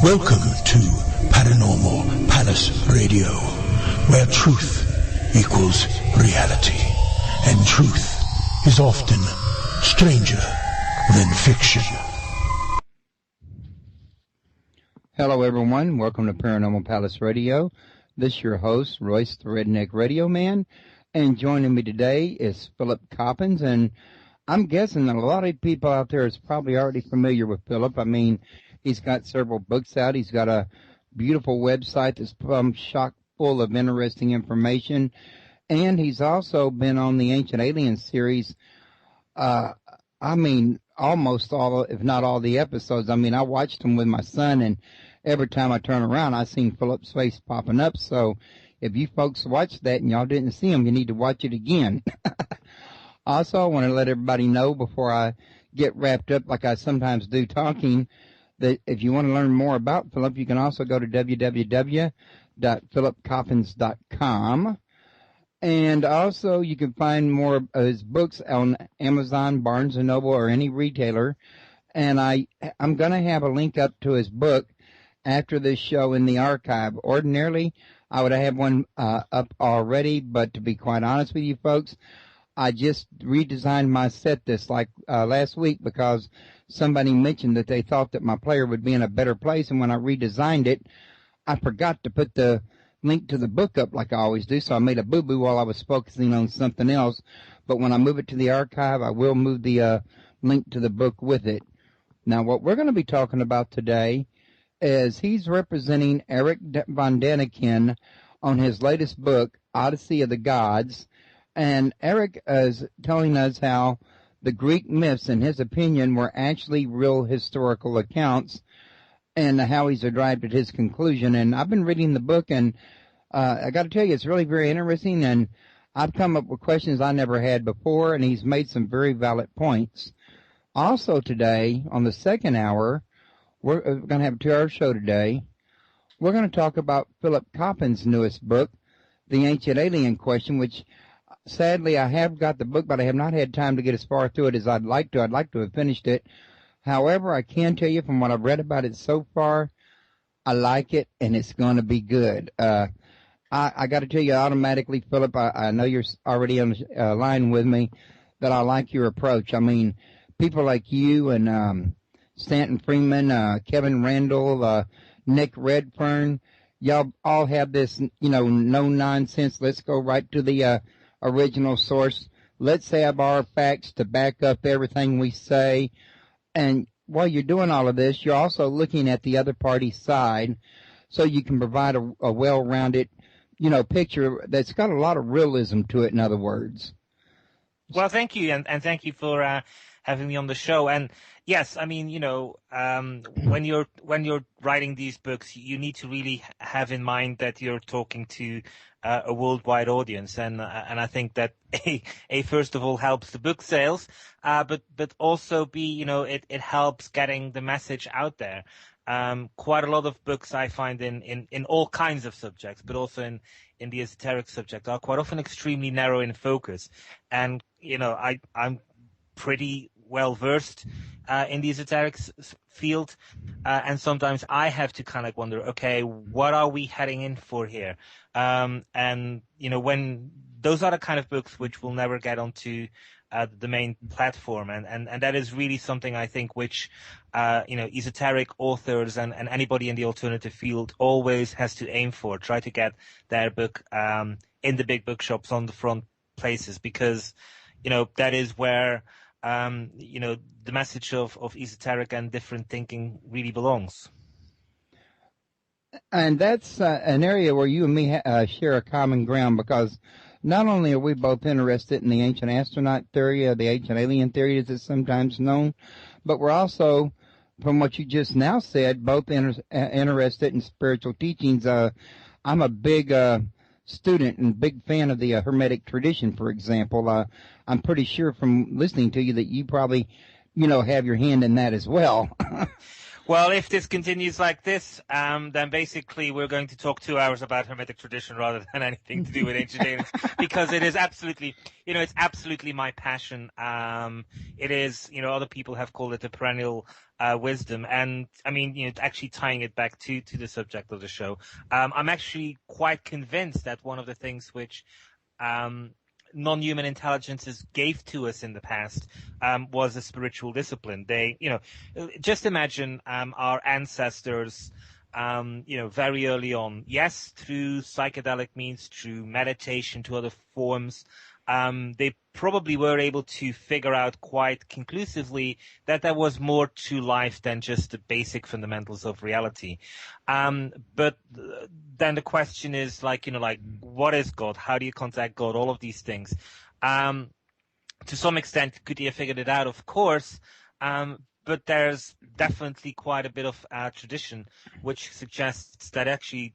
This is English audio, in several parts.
Welcome to Paranormal Palace Radio, where truth equals reality, and truth is often stranger than fiction. Hello everyone, welcome to Paranormal Palace Radio. This is your host, Royce the Redneck Radio Man, and joining me today is Philip Coppen, and I'm guessing that a lot of people out there is probably already familiar with Philip. I mean, he's got several books out. He's got a beautiful website that's chock full of interesting information. And he's also been on the Ancient Aliens series. Almost all, if not all the episodes. I mean, I watched them with my son, and every time I turn around, I seen Philip's face popping up. So if you folks watched that and y'all didn't see him, you need to watch it again. Also, I want to let everybody know before I get wrapped up like I sometimes do talking, that if you want to learn more about Philip, you can also go to www.philipcoppens.com. And also you can find more of his books on Amazon, Barnes & Noble, or any retailer. And I'm going to have a link up to his book after this show in the archive. Ordinarily, I would have one up already, but to be quite honest with you folks, I just redesigned my set last week because somebody mentioned that they thought that my player would be in a better place, and when I redesigned it, I forgot to put the link to the book up like I always do, so I made a boo-boo while I was focusing on something else. But when I move it to the archive, I will move the link to the book with it. Now, what we're going to be talking about today is he's representing Erich Von Daniken on his latest book, Odessey of the Gods. And Erich is telling us how the Greek myths, in his opinion, were actually real historical accounts, and how he's arrived at his conclusion. And I've been reading the book, and I got to tell you, it's really very interesting, and I've come up with questions I never had before, and he's made some very valid points. Also today, on the second hour, we're going to have a 2-hour show today. We're going to talk about Philip Coppen's newest book, The Ancient Alien Question, which sadly I have got the book, but I have not had time to get as far through it as I'd like to. I'd like to have finished it. However, I can tell you from what I've read about it so far, I like it, and it's going to be good. I got to tell you automatically, Philip, I know you're already on the line with me, that I like your approach. I mean, people like you and Stanton Freeman, Kevin Randall, Nick Redfern, y'all all have this, no nonsense. Let's go right to the original source. Let's have our facts to back up everything we say. And while you're doing all of this, you're also looking at the other party's side, so you can provide a well-rounded, picture that's got a lot of realism to it, in other words. Well, thank you, and thank you for having me on the show. And yes, I mean, when you're writing these books, you need to really have in mind that you're talking to a worldwide audience, and I think that a first of all helps the book sales, but also B, it helps getting the message out there. Quite a lot of books I find in all kinds of subjects, but also in the esoteric subject, are quite often extremely narrow in focus, and I'm pretty well versed in the esoteric field, and sometimes I have to kind of wonder, okay, what are we heading in for here? And when those are the kind of books which will never get onto the main platform, and that is really something I think which esoteric authors and anybody in the alternative field always has to aim for. Try to get their book in the big bookshops on the front places, because that is where the message of esoteric and different thinking really belongs. And that's an area where you and me share a common ground, because not only are we both interested in the ancient astronaut theory, or the ancient alien theory as it's sometimes known, but we're also, from what you just now said, both interested in spiritual teachings. I'm a big student and big fan of the Hermetic tradition, for example. I'm pretty sure from listening to you that you probably, have your hand in that as well. Well, if this continues like this, then basically we're going to talk 2 hours about Hermetic tradition rather than anything to do with ancient aliens, because it is absolutely, it's absolutely my passion. It is, other people have called it a perennial wisdom, and I mean, actually tying it back to the subject of the show, I'm actually quite convinced that one of the things which non-human intelligences gave to us in the past was a spiritual discipline. They, just imagine our ancestors, very early on, yes, through psychedelic means, through meditation, to other forms, they probably were able to figure out quite conclusively that there was more to life than just the basic fundamentals of reality. But then the question is what is God? How do you contact God? All of these things. To some extent, could he have figured it out? Of course. But there's definitely quite a bit of tradition which suggests that actually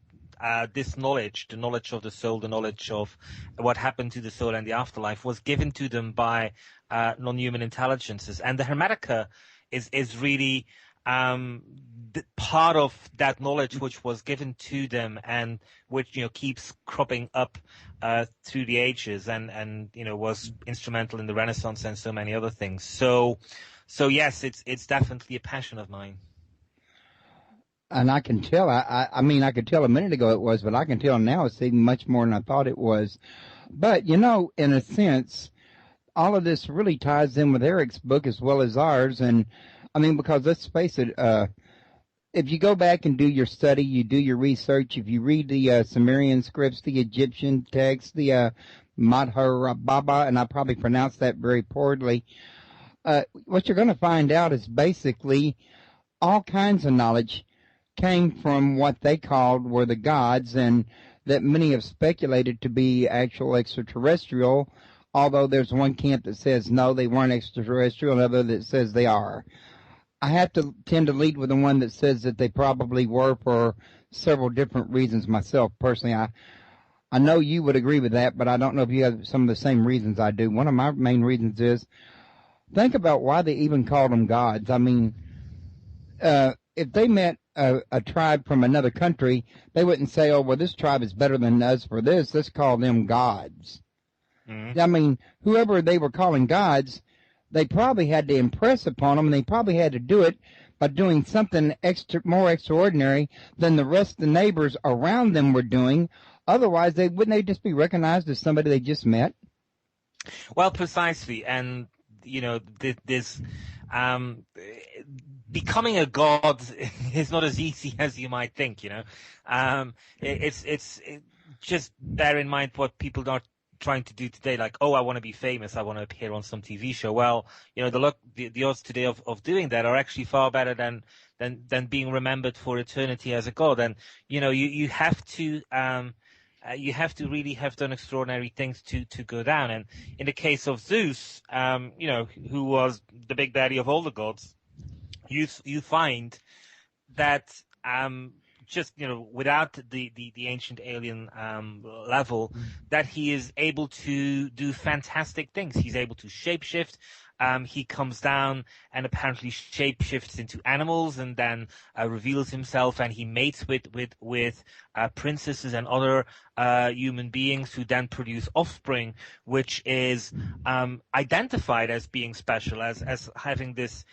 this knowledge, the knowledge of the soul, the knowledge of what happened to the soul and the afterlife, was given to them by non-human intelligences. And the Hermetica is really part of that knowledge which was given to them and which keeps cropping up through the ages and was instrumental in the Renaissance and so many other things. So yes, it's definitely a passion of mine. And I can tell, I mean, I could tell a minute ago it was, but I can tell now it's even much more than I thought it was. But, in a sense, all of this really ties in with Erich's book as well as ours. And, I mean, because let's face it, if you go back and do your study, you do your research, if you read the Sumerian scripts, the Egyptian texts, the Madhurababa, and I probably pronounced that very poorly, what you're going to find out is basically all kinds of knowledge came from what they called were the gods, and that many have speculated to be actual extraterrestrial, although there's one camp that says no, they weren't extraterrestrial, another that says they are. I have to tend to lead with the one that says that they probably were for several different reasons myself. Personally, I know you would agree with that, but I don't know if you have some of the same reasons I do. One of my main reasons is, think about why they even called them gods. I mean, if they met a tribe from another country, they wouldn't say, oh, well, this tribe is better than us for this. Let's call them gods. Mm-hmm. I mean, whoever they were calling gods, they probably had to impress upon them, and they probably had to do it by doing something more extraordinary than the rest of the neighbors around them were doing. Otherwise, wouldn't they just be recognized as somebody they just met? Well, precisely. And, this becoming a god is not as easy as you might think, It's just bear in mind what people are trying to do today, like, oh, I want to be famous, I want to appear on some TV show. Well, the odds today of doing that are actually far better than being remembered for eternity as a god. And you have to really have done extraordinary things to go down. And in the case of Zeus, who was the big daddy of all the gods, you find that just without the ancient alien level, that he is able to do fantastic things. He's able to shapeshift. He comes down and apparently shapeshifts into animals, and then reveals himself, and he mates with princesses and other human beings, who then produce offspring, which is identified as being special, as having this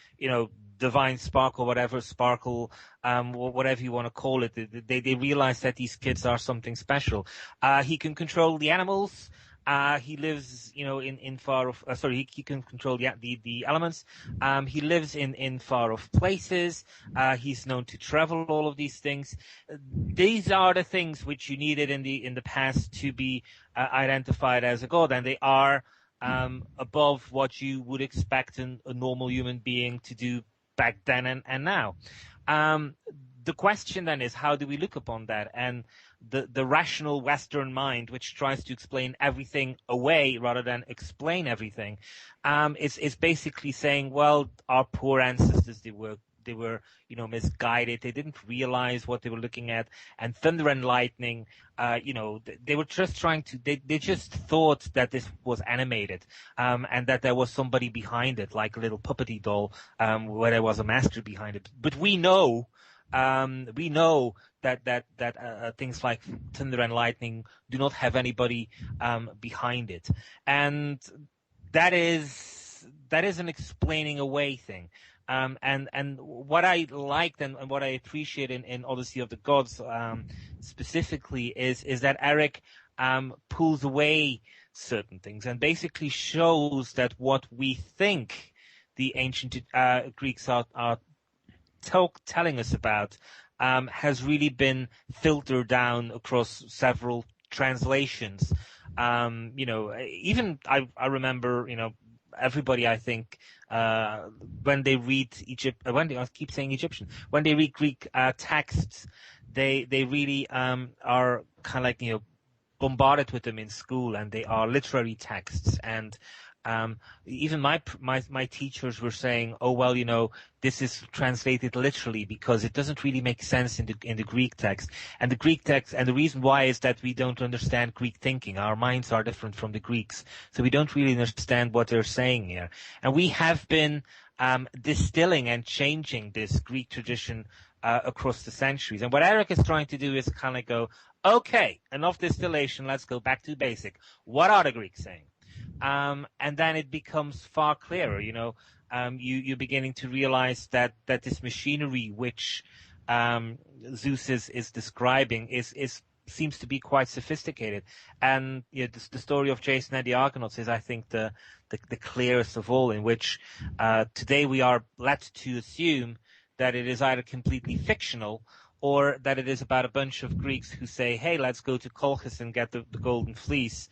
divine spark, or whatever sparkle, whatever you want to call it. They realize that these kids are something special. He can control the animals. He lives, in far off. He can control the elements. He lives in far off places. He's known to travel all of these things. These are the things which you needed in the past to be identified as a god, and they are above what you would expect a normal human being to do back then and now. The question then is, how do we look upon that? And the rational Western mind, which tries to explain everything away rather than explain everything, is basically saying, well, our poor ancestors, they were they were misguided. They didn't realize what they were looking at. And thunder and lightning, they were just trying to. They just thought that this was animated, and that there was somebody behind it, like a little puppety doll, where there was a master behind it. But we know that things like thunder and lightning do not have anybody behind it, and that is an explaining away thing. And what I liked and what I appreciate in Odyssey of the Gods specifically is that Erich pulls away certain things and basically shows that what we think the ancient Greeks are telling us about has really been filtered down across several translations. Even I remember, everybody, I think, when they read I keep saying Egyptian, when they read Greek texts, they really are kind of like, bombarded with them in school, and they are literary texts. And even my teachers were saying, oh, well, this is translated literally because it doesn't really make sense in the Greek text. And the Greek text, and the reason why is that we don't understand Greek thinking. Our minds are different from the Greeks, so we don't really understand what they're saying here. And we have been distilling and changing this Greek tradition across the centuries. And what Erich is trying to do is kind of go, okay, enough distillation, let's go back to basic. What are the Greeks saying? And then it becomes far clearer, you're beginning to realize that this machinery which Zeus is describing seems to be quite sophisticated. And the story of Jason and the Argonauts is, I think, the clearest of all, in which today we are led to assume that it is either completely fictional or that it is about a bunch of Greeks who say, hey, let's go to Colchis and get the golden fleece.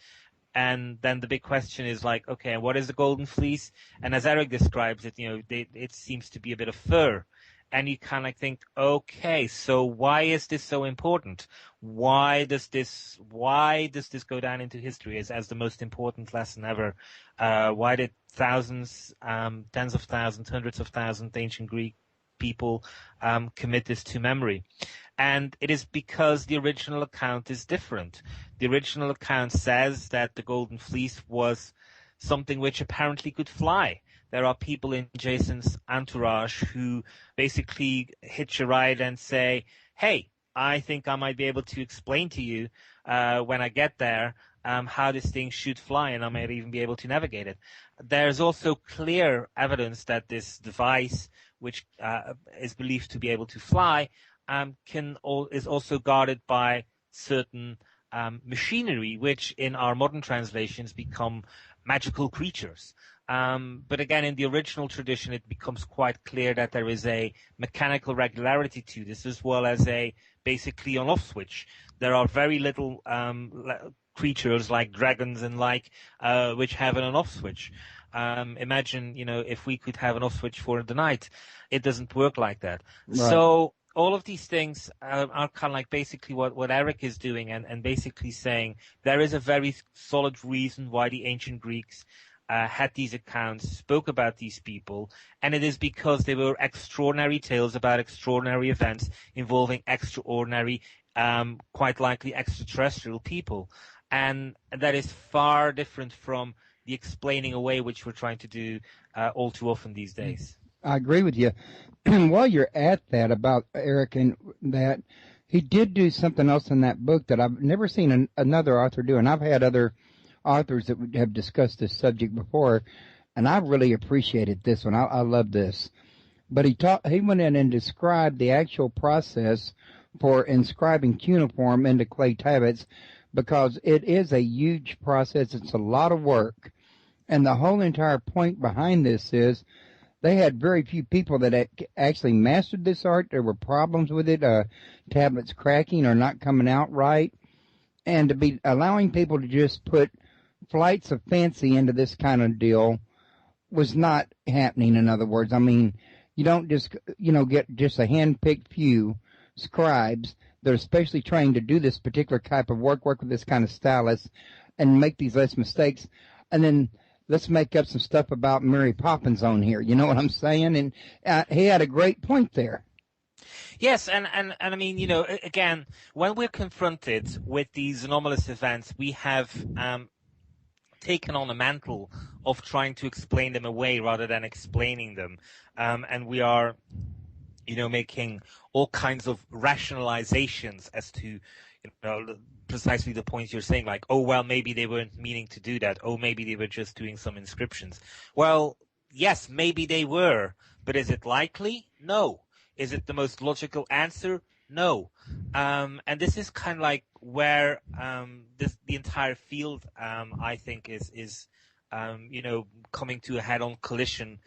And then the big question is like, okay, what is the golden fleece? And as Erich describes it, it seems to be a bit of fur. And you kind of think, okay, so why is this so important? Why does this go down into history as the most important lesson ever? Why did thousands, tens of thousands, hundreds of thousands ancient Greek people commit this to memory? And it is because the original account is different. The original account says that the golden fleece was something which apparently could fly. There are people in Jason's entourage who basically hitch a ride and say, hey, I think I might be able to explain to you when I get there how this thing should fly, and I might even be able to navigate it. There's also clear evidence that this device, which is believed to be able to fly, is also guarded by certain machinery, which in our modern translations become magical creatures. But again, in the original tradition, it becomes quite clear that there is a mechanical regularity to this, as well as a basically on-off switch. There are very little creatures like dragons and which have an on-off switch. Imagine, if we could have an off switch for the night. It doesn't work like that. Right. So all of these things are kind of like basically what Erich is doing, and basically saying there is a very solid reason why the ancient Greeks had these accounts, spoke about these people, and it is because they were extraordinary tales about extraordinary events involving extraordinary, quite likely extraterrestrial people. And that is far different from the explaining away which we're trying to do all too often these days. I agree with you. While you're at that about Erich, and that he did do something else in that book that I've never seen another author do, and I've had other authors that have discussed this subject before, and I really appreciated this one. I love this. But he went in and described the actual process for inscribing cuneiform into clay tablets, because it is a huge process. It's a lot of work. And the whole entire point behind this is they had very few people that actually mastered this art. There were problems with it, tablets cracking or not coming out right. And to be allowing people to just put flights of fancy into this kind of deal was not happening, in other words. I mean, you don't just, get just a hand-picked few scribes that are specially trained to do this particular type of work with this kind of stylus and make these less mistakes. And then let's make up some stuff about Mary Poppins on here. You know what I'm saying? And he had a great point there. Yes, and I mean, again, when we're confronted with these anomalous events, we have taken on a mantle of trying to explain them away rather than explaining them, and we are, making all kinds of rationalizations as to, precisely the points you're saying, like, oh, well, maybe they weren't meaning to do that. Oh, maybe they were just doing some inscriptions. Well, yes, maybe they were, but is it likely? No. Is it the most logical answer? No. And this is kind of like where the entire field, I think, is coming to a head-on collision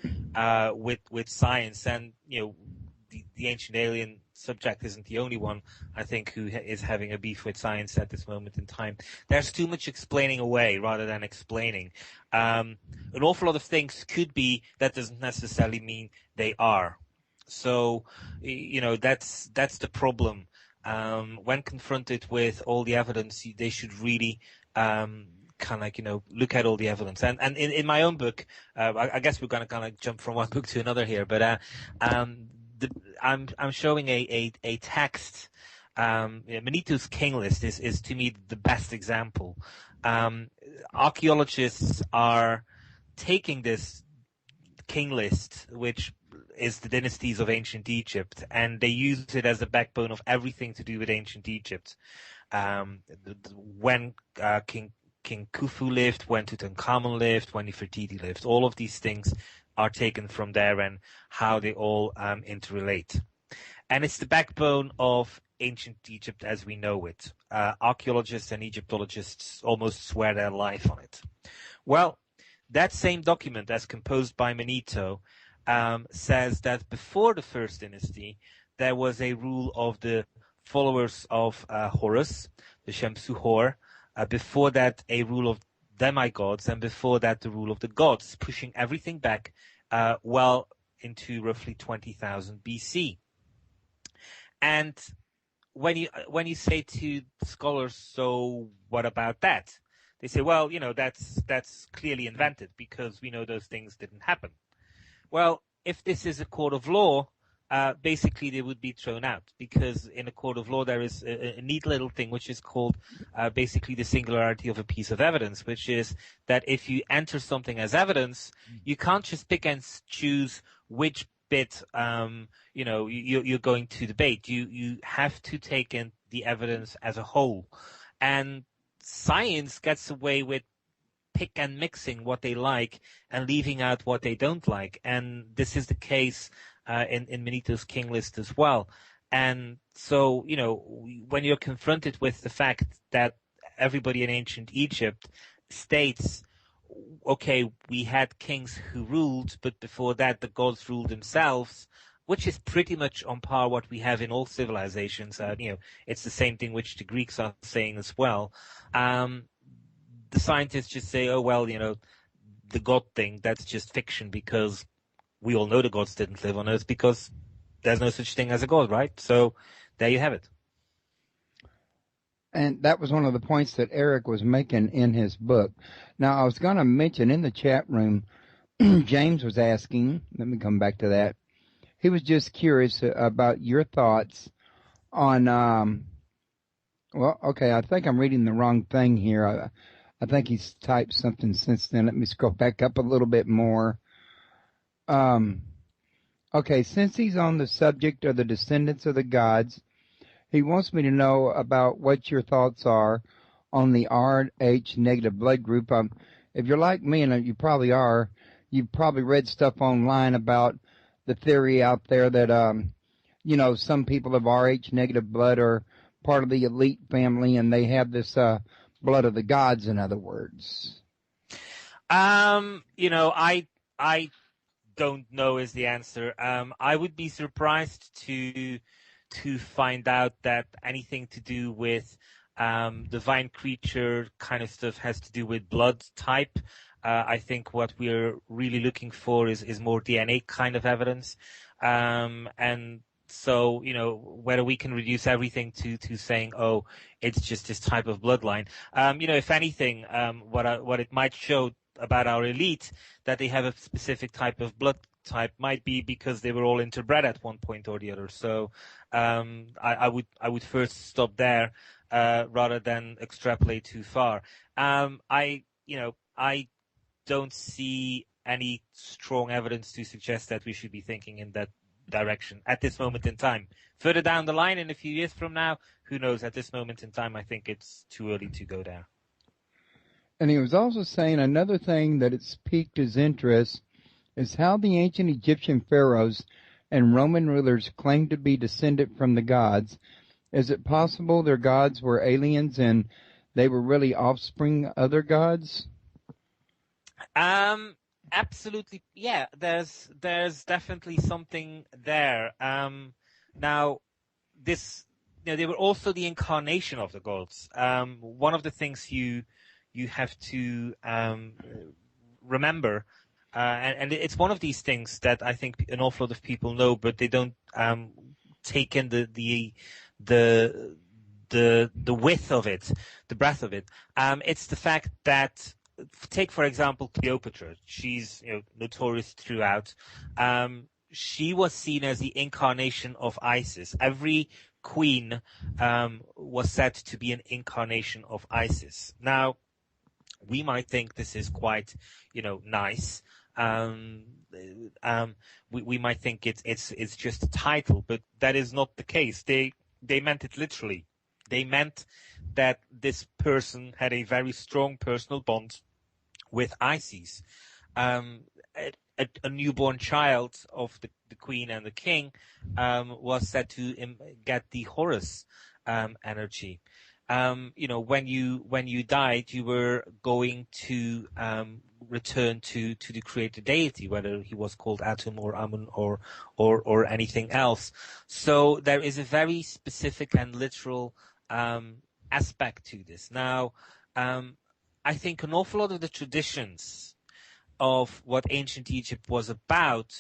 with science. And, the ancient alien subject isn't the only one, I think, who is having a beef with science at this moment in time. There's too much explaining away rather than explaining. An awful lot of things could be that doesn't necessarily mean they are. So, that's the problem. When confronted with all the evidence, they should really kind of like, look at all the evidence. And in my own book, I guess we're going to kind of jump from one book to another here, but I'm showing a text. Manito's King List is to me the best example. Archaeologists are taking this King List, which is the dynasties of ancient Egypt, and they use it as the backbone of everything to do with ancient Egypt. When King Khufu lived, when Tutankhamun lived, when Nefertiti lived, all of these things are taken from there and how they all interrelate. And it's the backbone of ancient Egypt as we know it. Archaeologists and Egyptologists almost swear their life on it. Well, that same document, as composed by Manito, says that before the first dynasty, there was a rule of the followers of Horus, the Shemsu Hor. Before that, a rule of demigods, and before that, the rule of the gods, pushing everything back well into roughly 20,000 BC. And when you say to scholars, so what about that? They say, well, that's clearly invented because we know those things didn't happen. Well, if this is a court of law, basically they would be thrown out, because in a court of law there is a neat little thing which is called basically the singularity of a piece of evidence, which is that if you enter something as evidence, you can't just pick and choose which bit you're going to debate. You have to take in the evidence as a whole, and science gets away with pick and mixing what they like and leaving out what they don't like. And this is the case in Manito's King List as well. And so, when you're confronted with the fact that everybody in ancient Egypt states, okay, we had kings who ruled, but before that the gods ruled themselves, which is pretty much on par what we have in all civilizations. It's the same thing which the Greeks are saying as well. The scientists just say, oh, well, the God thing, that's just fiction, because we all know the gods didn't live on Earth because there's no such thing as a God, right? So there you have it. And that was one of the points that Erich was making in his book. Now, I was going to mention in the chat room, James was asking, let me come back to that. He was just curious about your thoughts on, I think I'm reading the wrong thing here. I think he's typed something since then. Let me scroll back up a little bit more. Okay, since he's on the subject of the descendants of the gods, he wants me to know about what your thoughts are on the Rh negative blood group. If you're like me, and you probably are, you've probably read stuff online about the theory out there that, some people of Rh negative blood are part of the elite family, and they have this blood of the gods, in other words. I don't know is the answer. I would be surprised to find out that anything to do with divine creature kind of stuff has to do with blood type. I think what we're really looking for is more DNA kind of evidence. And so, whether we can reduce everything to saying, oh, it's just this type of bloodline. If anything, what it might show about our elite, that they have a specific type of blood type, might be because they were all interbred at one point or the other. So I would first stop there rather than extrapolate too far. I don't see any strong evidence to suggest that we should be thinking in that direction at this moment in time. Further down the line, in a few years from now, who knows? At this moment in time, I think it's too early to go there. And he was also saying another thing that it's piqued his interest is how the ancient Egyptian pharaohs and Roman rulers claimed to be descended from the gods. Is it possible their gods were aliens and they were really offspring of other gods? Absolutely, yeah. There's definitely something there. Now, they were also the incarnation of the gods. One of the things you have to remember, and it's one of these things that I think an awful lot of people know, but they don't take in the width of it, the breadth of it. It's the fact that, take for example Cleopatra. She's notorious throughout. She was seen as the incarnation of Isis. Every queen was said to be an incarnation of Isis. Now, we might think this is quite, nice. We might think it's just a title, but that is not the case. They meant it literally. They meant that this person had a very strong personal bond with Isis. A newborn child of the queen and the king was said to get the Horus energy. When you died, you were going to return to the creator deity, whether he was called Atum or Amun or anything else. So there is a very specific and literal aspect to this. Now, I think an awful lot of the traditions of what ancient Egypt was about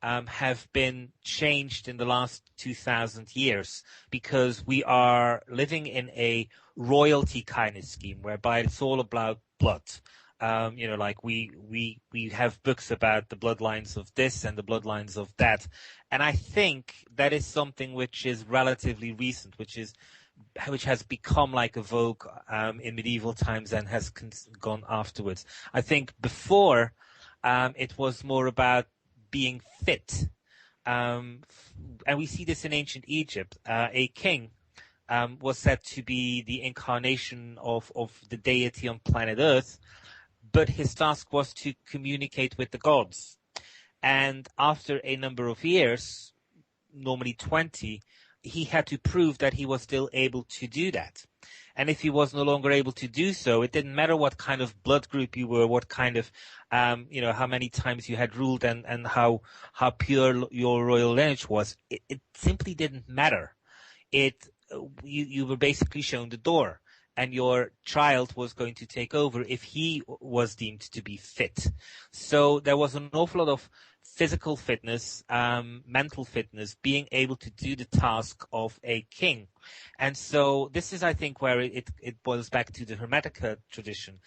have been changed in the last 2,000 years, because we are living in a royalty kind of scheme whereby it's all about blood. Like we have books about the bloodlines of this and the bloodlines of that. And I think that is something which is relatively recent, which has become like a vogue in medieval times and has gone afterwards. I think before it was more about being fit. And we see this in ancient Egypt. A king was said to be the incarnation of the deity on planet Earth, but his task was to communicate with the gods. And after a number of years, normally 20, he had to prove that he was still able to do that. And if he was no longer able to do so, it didn't matter what kind of blood group you were, what kind of, how many times you had ruled and how pure your royal lineage was. It simply didn't matter. You were basically shown the door, and your child was going to take over if he was deemed to be fit. So there was an awful lot of physical fitness, mental fitness, being able to do the task of a king. And so this is, I think, where it boils back to the Hermetic tradition,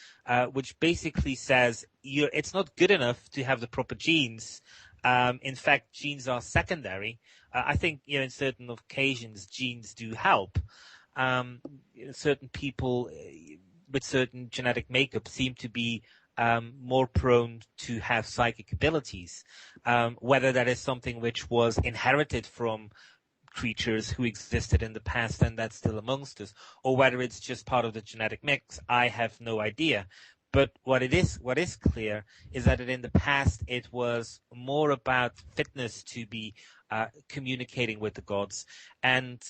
which basically says it's not good enough to have the proper genes. In fact, genes are secondary. I think, in certain occasions, genes do help. Certain people with certain genetic makeup seem to be more prone to have psychic abilities, whether that is something which was inherited from creatures who existed in the past and that's still amongst us, or whether it's just part of the genetic mix, I have no idea. But what is clear is that in the past it was more about fitness to be communicating with the gods. And,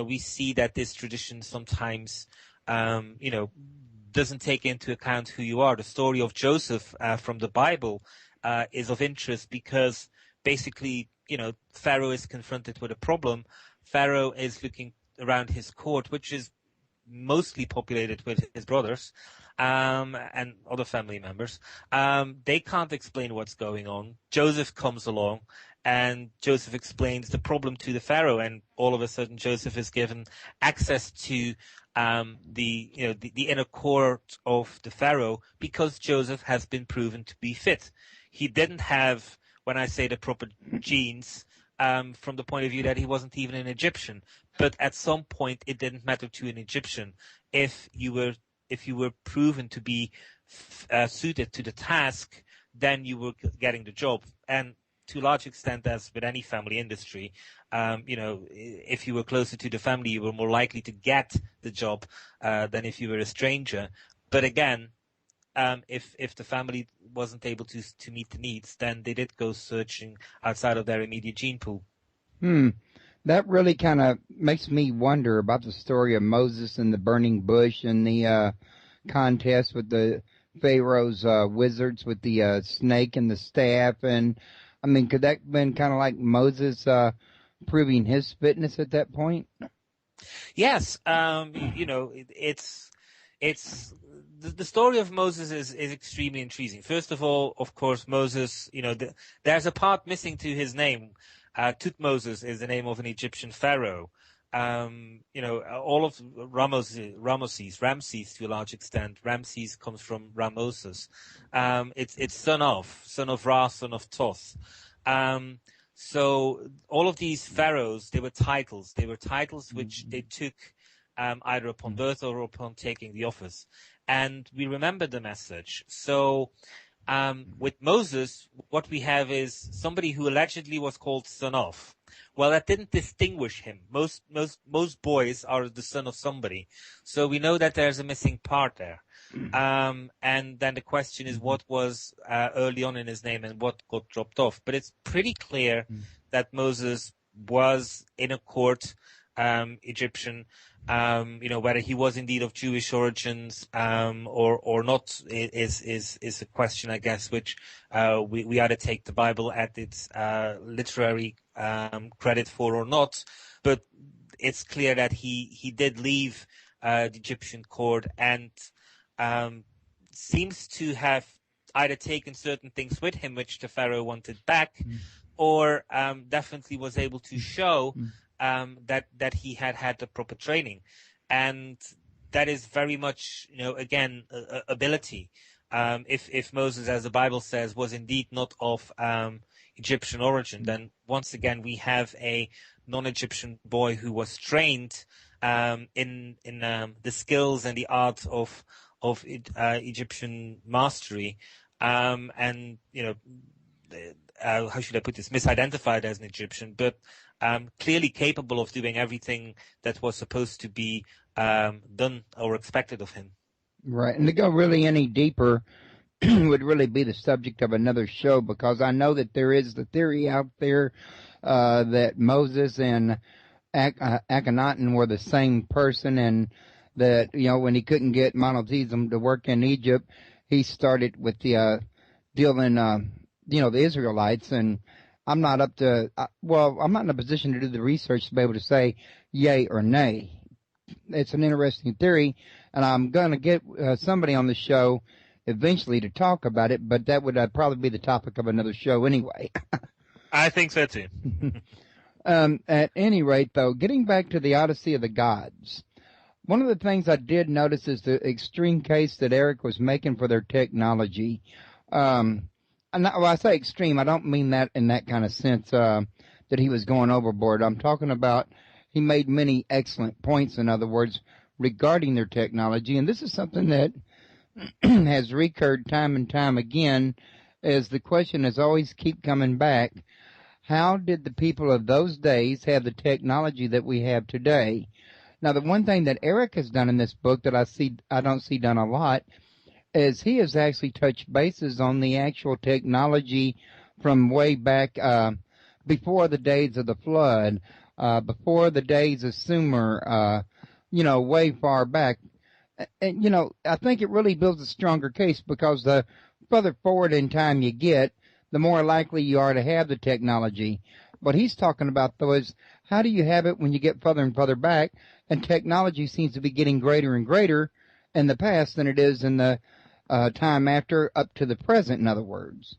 we see that this tradition sometimes, doesn't take into account who you are. The story of Joseph from the Bible is of interest because basically, Pharaoh is confronted with a problem. Pharaoh is looking around his court, which is mostly populated with his brothers, and other family members. They can't explain what's going on. Joseph comes along, and Joseph explains the problem to the Pharaoh, and all of a sudden Joseph is given access to the inner court of the Pharaoh because Joseph has been proven to be fit. He didn't have, when I say the proper genes, from the point of view that he wasn't even an Egyptian. But at some point, it didn't matter to an Egyptian if you were proven to be suited to the task, then you were getting the job. And to a large extent, as with any family industry, if you were closer to the family, you were more likely to get the job than if you were a stranger. But again, if the family wasn't able to meet the needs, then they did go searching outside of their immediate gene pool. That really kind of makes me wonder about the story of Moses and the burning bush and the contest with the Pharaoh's wizards with the snake and the staff. And, I mean, could that have been kind of like Moses proving his fitness at that point? Yes. It's the story of Moses is extremely intriguing. First of all, of course, Moses, there's a part missing to his name. Tutmosis is the name of an Egyptian pharaoh. All of Ramses to a large extent. Ramses comes from Ramosis. It's son of Ra, son of Thoth. So all of these pharaohs, they were titles. They were titles which they took either upon birth or upon taking the office. And we remember them as such. So with Moses, what we have is somebody who allegedly was called son of. Well, that didn't distinguish him. Most boys are the son of somebody. So we know that there's a missing part there. And then the question is what was early on in his name and what got dropped off. But it's pretty clear that Moses was in a court Egyptian. Whether he was indeed of Jewish origins or not is a question, I guess, which we either take the Bible at its literary credit for or not. But it's clear that he did leave the Egyptian court and seems to have either taken certain things with him which the Pharaoh wanted back, or definitely was able to show that he had the proper training. And that is very much, again, ability. If Moses, as the Bible says, was indeed not of Egyptian origin, then once again we have a non-Egyptian boy who was trained in the skills and the art of Egyptian mastery, and how should I put this? Misidentified as an Egyptian, but clearly capable of doing everything that was supposed to be done or expected of him. Right, and to go really any deeper would really be the subject of another show, because I know that there is the theory out there that Moses and Akhenaten were the same person, and that, when he couldn't get monotheism to work in Egypt, he started with the dealing, the Israelites. And I'm not up to, I'm not in a position to do the research to be able to say yay or nay. It's an interesting theory, and I'm going to get somebody on the show eventually to talk about it, but that would probably be the topic of another show anyway. I think so too. At any rate, though, getting back to the Odyssey of the Gods, one of the things I did notice is the extreme case that Erich was making for their technology. When I say extreme, I don't mean that in that kind of sense that he was going overboard. I'm talking about he made many excellent points, in other words, regarding their technology. And this is something that has recurred time and time again, as the question has always keep coming back. How did the people of those days have the technology that we have today? Now, the one thing that Erich has done in this book that I don't see done a lot is he has actually touched bases on the actual technology from way back before the days of the flood, before the days of Sumer, way far back. And, I think it really builds a stronger case, because the further forward in time you get, the more likely you are to have the technology. What he's talking about, though, is how do you have it when you get further and further back, and technology seems to be getting greater and greater, in the past than it is in the time after, up to the present, in other words.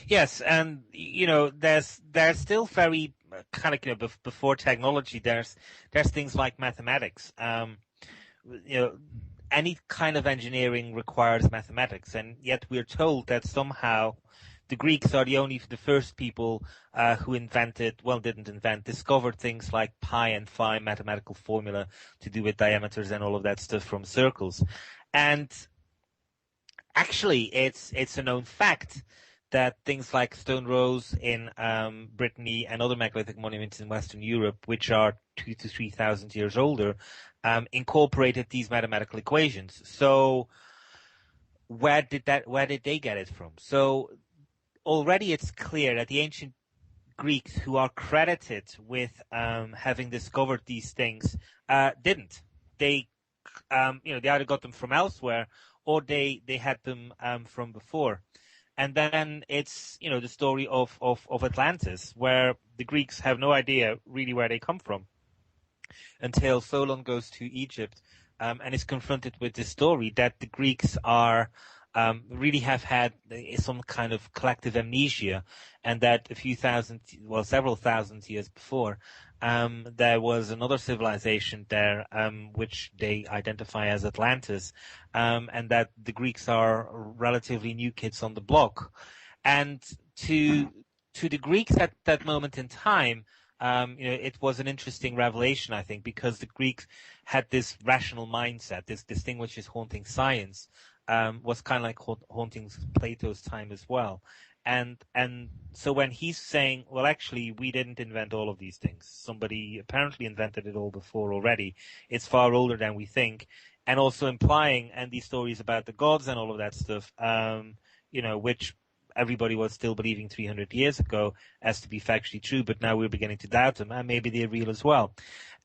Yes, and there's still very kind of before technology. There's things like mathematics. Any kind of engineering requires mathematics, and yet we're told that somehow the Greeks are the first people who discovered things like pi and phi, mathematical formula to do with diameters and all of that stuff from circles. And actually, it's a known fact that things like stone rows in Brittany and other megalithic monuments in Western Europe, which are 2,000 to 3,000 years older, incorporated these mathematical equations. So where did they get it from? So already it's clear that the ancient Greeks, who are credited with having discovered these things, didn't. They they either got them from elsewhere or they had them from before. And then it's the story of Atlantis, where the Greeks have no idea really where they come from until Solon goes to Egypt and is confronted with this story that the Greeks are really have had some kind of collective amnesia, and that several thousand years before, there was another civilization there, which they identify as Atlantis, and that the Greeks are relatively new kids on the block. And to the Greeks at that moment in time, it was an interesting revelation, I think, because the Greeks had this rational mindset, this thing which is haunting science, was kind of like haunting Plato's time as well. And so when he's saying, well, actually, we didn't invent all of these things. Somebody apparently invented it all before already. It's far older than we think. And also implying, and these stories about the gods and all of that stuff, which everybody was still believing 300 years ago as to be factually true, but now we're beginning to doubt them, and maybe they're real as well.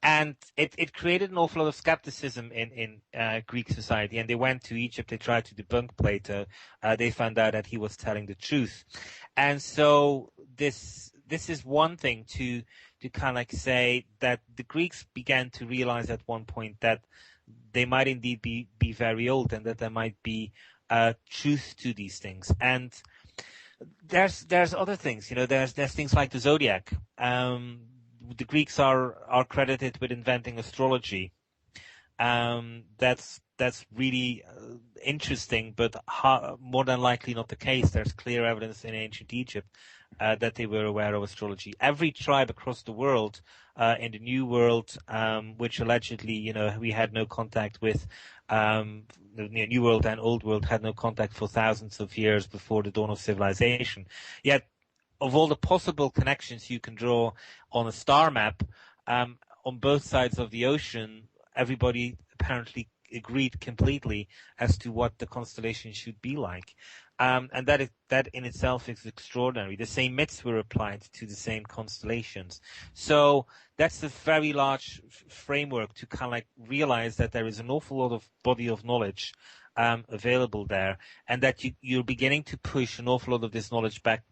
And it created an awful lot of skepticism in Greek society. And they went to Egypt. They tried to debunk Plato. They found out that he was telling the truth. And so this is one thing to kind of like say that the Greeks began to realize at one point that they might indeed be very old, and that there might be truth to these things. And there's other things. There's things like the zodiac. The Greeks are credited with inventing astrology. That's really interesting, but more than likely not the case. There's clear evidence in ancient Egypt that they were aware of astrology. Every tribe across the world, in the New World, which allegedly, we had no contact with, the New World and Old World had no contact for thousands of years before the dawn of civilization. Yet, of all the possible connections you can draw on a star map, on both sides of the ocean, everybody apparently agreed completely as to what the constellation should be like. And that in itself is extraordinary. The same myths were applied to the same constellations. So that's a very large framework to kind of like realize that there is an awful lot of body of knowledge available there, and that you're beginning to push an awful lot of this knowledge back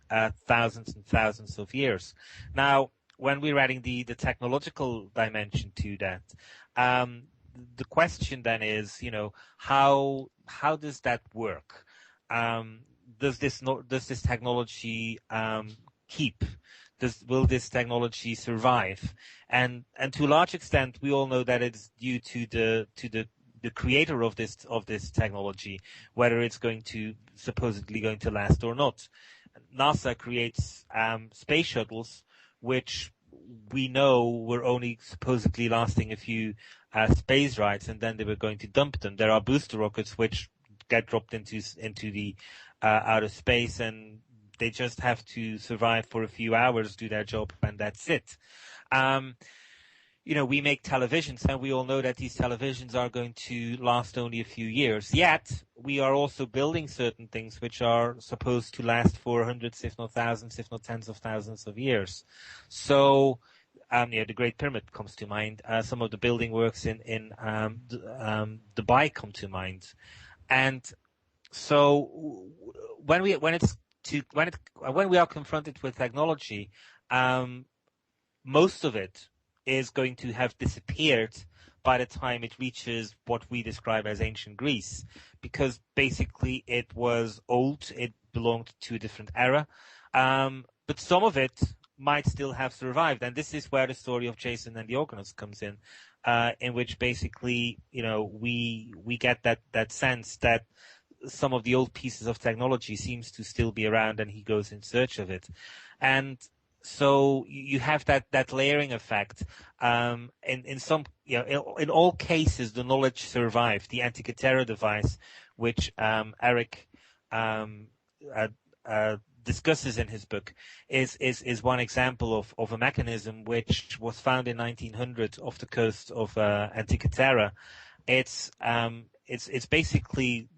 thousands and thousands of years. Now, when we're adding the technological dimension to that, the question then is, how does that work? Does this technology keep? Will this technology survive? And to a large extent, we all know that it's due to the creator of this technology, whether it's supposedly going to last or not. NASA creates space shuttles, which we know were only supposedly lasting a few space rides, and then they were going to dump them. There are booster rockets which get dropped into the outer space, and they just have to survive for a few hours, do their job, and that's it. We make televisions, and we all know that these televisions are going to last only a few years. Yet, we are also building certain things which are supposed to last for hundreds, if not thousands, if not tens of thousands of years. So, the Great Pyramid comes to mind. Some of the building works in Dubai come to mind. And so, when we are confronted with technology, most of it is going to have disappeared by the time it reaches what we describe as ancient Greece, because basically it was old, it belonged to a different era, but some of it might still have survived. And this is where the story of Jason and the Argonauts comes in which basically, we get that sense that some of the old pieces of technology seems to still be around, and he goes in search of it. And so you have that layering effect. In some, in all cases, the knowledge survived. The Antikythera device, which Erich discusses in his book, is one example of a mechanism which was found in 1900 off the coast of Antikythera. It's basically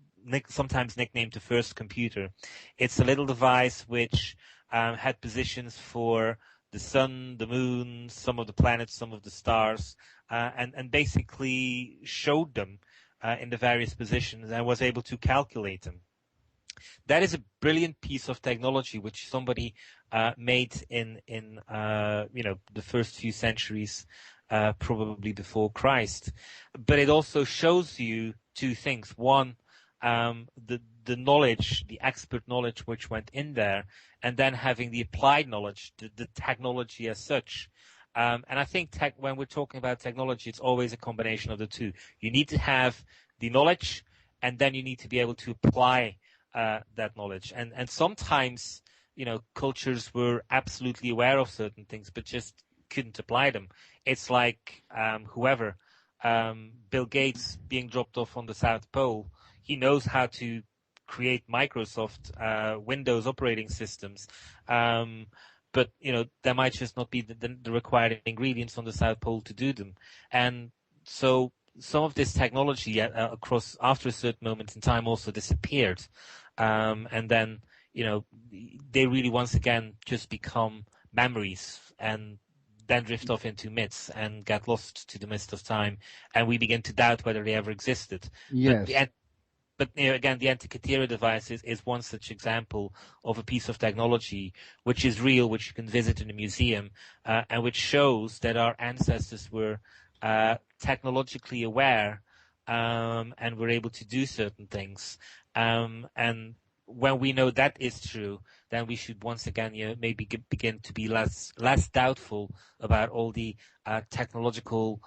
sometimes nicknamed the first computer. It's a little device which had positions for the sun, the moon, some of the planets, some of the stars, and basically showed them in the various positions and was able to calculate them. That is a brilliant piece of technology which somebody made in the first few centuries, probably before Christ. But it also shows you two things. One, the knowledge, the expert knowledge which went in there, and then having the applied knowledge, the technology as such. And I think when we're talking about technology, it's always a combination of the two. You need to have the knowledge, and then you need to be able to apply that knowledge. And sometimes, cultures were absolutely aware of certain things, but just couldn't apply them. It's like Bill Gates being dropped off on the South Pole. He knows how to create Microsoft Windows operating systems, but there might just not be the required ingredients on the South Pole to do them. And so some of this technology across after a certain moment in time also disappeared, and then they really once again just become memories and then drift off into myths and get lost to the mist of time, and we begin to doubt whether they ever existed. Yes. But again, the Antikythera device is one such example of a piece of technology which is real, which you can visit in a museum, and which shows that our ancestors were technologically aware and were able to do certain things. And when we know that is true, then we should once again maybe begin to be less doubtful about all the technological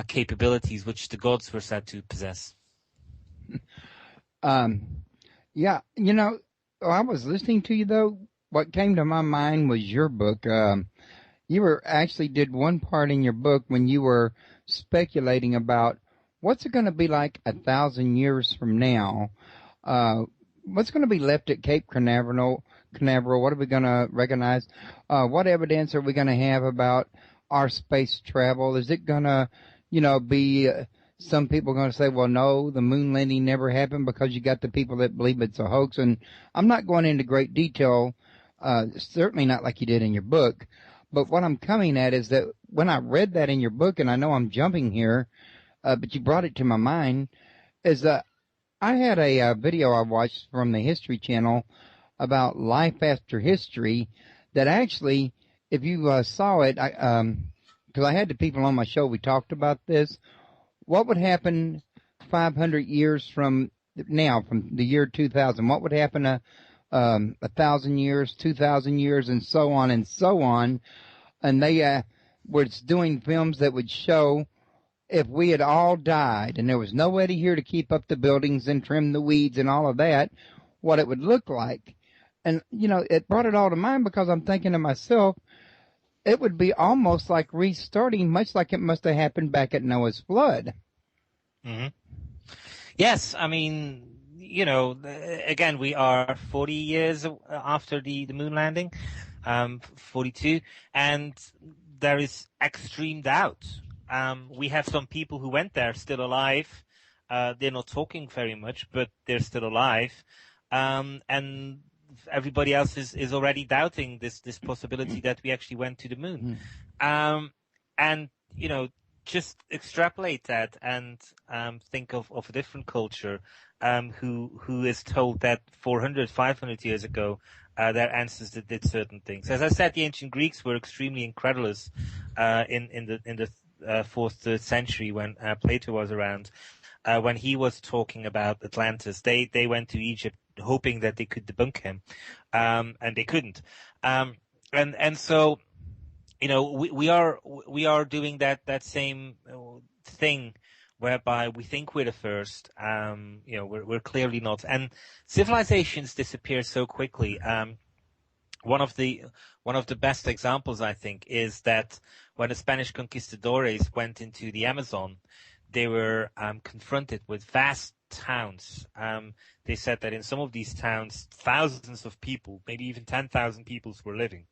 capabilities which the gods were said to possess. Yeah, I was listening to you though. What came to my mind was your book. You actually did one part in your book when you were speculating about what's it going to be like 1,000 years from now. What's going to be left at Cape Canaveral? What are we going to recognize? What evidence are we going to have about our space travel? Is it going to, be some people are going to say, well, no, the moon landing never happened, because you got the people that believe it's a hoax. And I'm not going into great detail, certainly not like you did in your book. But what I'm coming at is that when I read that in your book, and I know I'm jumping here, but you brought it to my mind, is that I had a video I watched from the History Channel about life after history that actually, if you saw it, because I had the people on my show, we talked about this. What would happen 500 years from now, from the year 2000? What would happen 1,000 years, 2,000 years, and so on and so on? And they were doing films that would show if we had all died and there was nobody here to keep up the buildings and trim the weeds and all of that, what it would look like. And, it brought it all to mind, because I'm thinking to myself, it would be almost like restarting, much like it must have happened back at Noah's flood. Mm-hmm. Yes, I mean, again, we are 40 years after the moon landing, 42, and there is extreme doubt. We have some people who went there still alive. They're not talking very much, but they're still alive. And everybody else is already doubting this possibility that we actually went to the moon. And, just extrapolate that and think of a different culture who is told that 400, 500 years ago, their ancestors did certain things. As I said, the ancient Greeks were extremely incredulous in the 4th, 3rd century when Plato was around. When he was talking about Atlantis, they went to Egypt hoping that they could debunk him, and they couldn't. And so, we are doing that same thing, whereby we think we're the first. We're clearly not, and civilizations disappear so quickly. One of the best examples, I think, is that when the Spanish conquistadores went into the Amazon, they were confronted with vast towns. They said that in some of these towns, thousands of people, maybe even 10,000 people were living.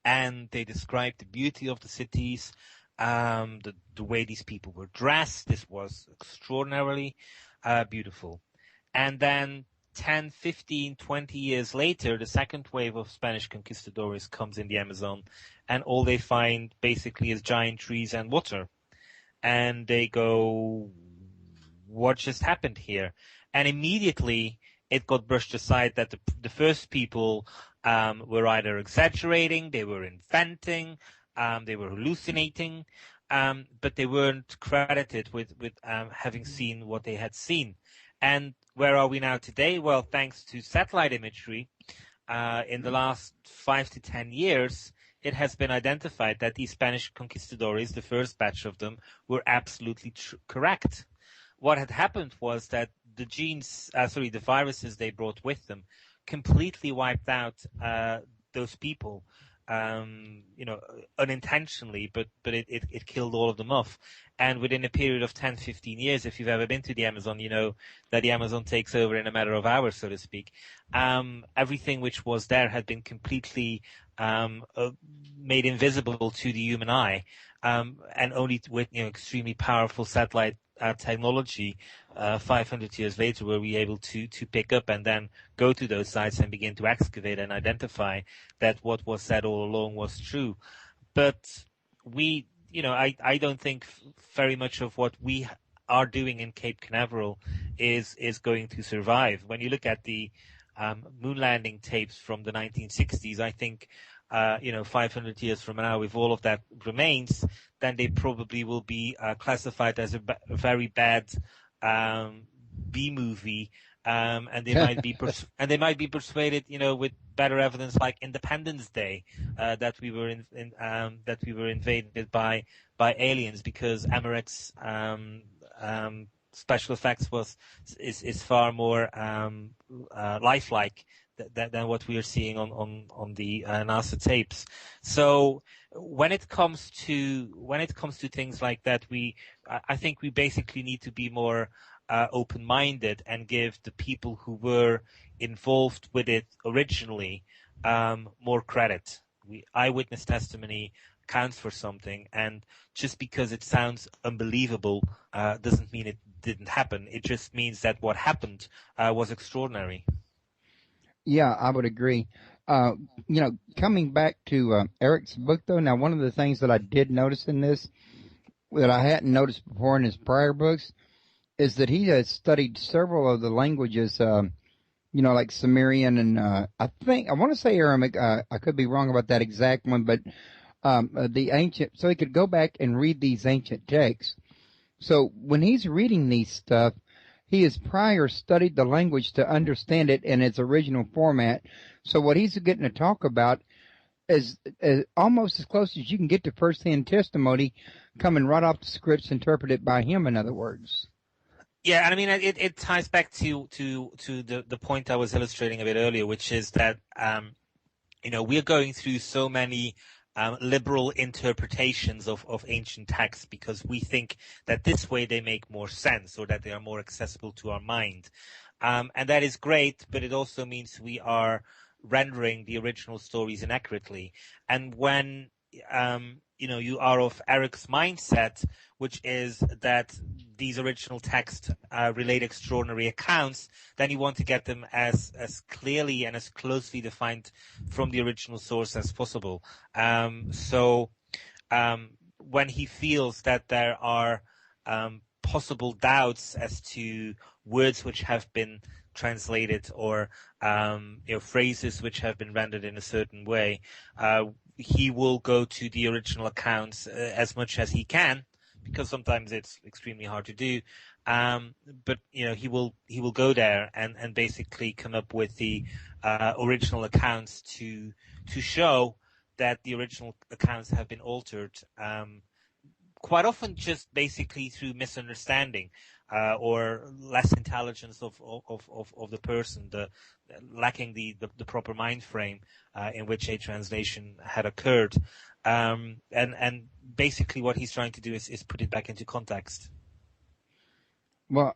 And they described the beauty of the cities, the way these people were dressed. This was extraordinarily beautiful. And then 10, 15, 20 years later, the second wave of Spanish conquistadores comes in the Amazon, and all they find basically is giant trees and water. And they go, what just happened here? And immediately it got brushed aside that the first people were either exaggerating, they were inventing, they were hallucinating, but they weren't credited with having seen what they had seen. And where are we now today? Well, thanks to satellite imagery, in the last 5 to 10 years, it has been identified that these Spanish conquistadores, the first batch of them, were absolutely correct. What had happened was that the viruses they brought with them completely wiped out those people, unintentionally, but it killed all of them off. And within a period of 10, 15 years, if you've ever been to the Amazon, you know that the Amazon takes over in a matter of hours, so to speak. Everything which was there had been completely made invisible to the human eye, and only with extremely powerful satellite technology 500 years later were we able to pick up and then go to those sites and begin to excavate and identify that what was said all along was true. But I don't think very much of what we are doing in Cape Canaveral is going to survive. When you look at the moon landing tapes from the 1960s, I think 500 years from now, if all of that remains, then they probably will be classified as a very bad B movie, and they might be persuaded, with better evidence, like Independence Day, that we were invaded by aliens, because Emmerich's special effects is far more lifelike than what we are seeing on the NASA tapes. So when it comes to things like that, I think we basically need to be more open-minded and give the people who were involved with it originally more credit. Eyewitness testimony counts for something, and just because it sounds unbelievable doesn't mean it didn't happen. It just means that what happened was extraordinary. Yeah, I would agree. Coming back to Erich's book, though, now one of the things that I did notice in this that I hadn't noticed before in his prior books is that he has studied several of the languages, like Sumerian and I want to say Aramaic. I could be wrong about that exact one, but the ancient, so he could go back and read these ancient texts. So when he's reading these stuff, he has prior studied the language to understand it in its original format. So what he's getting to talk about is almost as close as you can get to first-hand testimony, coming right off the scripts interpreted by him, in other words. Yeah, and I mean, it ties back to the point I was illustrating a bit earlier, which is that, we're going through so many liberal interpretations of ancient texts because we think that this way they make more sense, or that they are more accessible to our mind. And that is great, but it also means we are rendering the original stories inaccurately. And when you are of Erich's mindset, which is that these original texts relate extraordinary accounts, then you want to get them as clearly and as closely defined from the original source as possible. So when he feels that there are possible doubts as to words which have been translated, or phrases which have been rendered in a certain way, he will go to the original accounts as much as he can, because sometimes it's extremely hard to do. But he will go there and basically come up with the original accounts to show that the original accounts have been altered. Quite often, just basically through misunderstanding or less intelligence of the person, lacking the proper mind frame in which a translation had occurred, and basically what he's trying to do is put it back into context. Well,